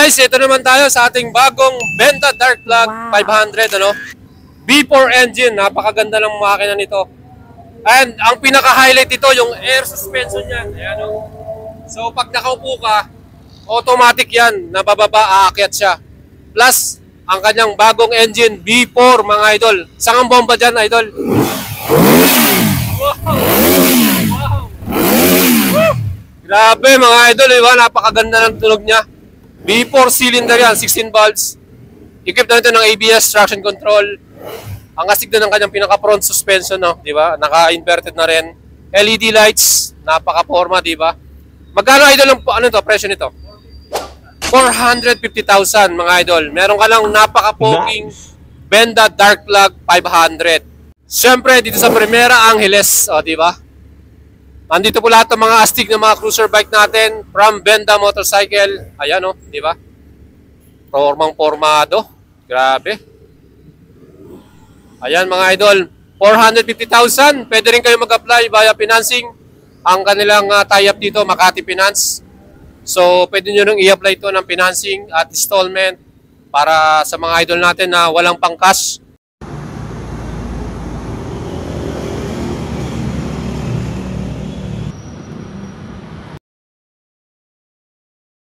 guys, ito naman tayo sa ating bagong Benda Darklug 500, ano? B4 engine, napakaganda ng makina nito. And ang pinaka-highlight ito, yung air suspension niyan. Ayan, oh. So pag nakaupo ka, automatic yan, nabababa, aakyat siya. Plus, ang kanyang bagong engine, B4, mga idol. Saan ang bomba dyan, idol? Wow! Wow! Grabe, mga idol, diba? Napakaganda ng tunog niya. B4 cylinder yan, 16 valves. Equip na ito ng ABS traction control. Ang astig na ng kanyang pinaka-front suspension, no? Di ba? Naka-inverted na rin. LED lights, napaka-forma, di ba? Magkano, idol, ang presyo nito? 450,000, mga idol. Meron ka lang napaka-poking Benda Darklug 500. Siyempre, dito sa Primera Angeles, o, di ba? Andito po lahat ng mga astig ng mga cruiser bike natin from Benda Motorcycle. Ayan, o, di ba? Formang formado. Grabe. Ayan, mga idol. 450,000. Pwede rin kayo mag-apply via financing. Ang kanilang tie-up dito, Makati Finance. So, pwede nyo nung i-apply ito ng financing at installment para sa mga idol natin na walang pang-cash.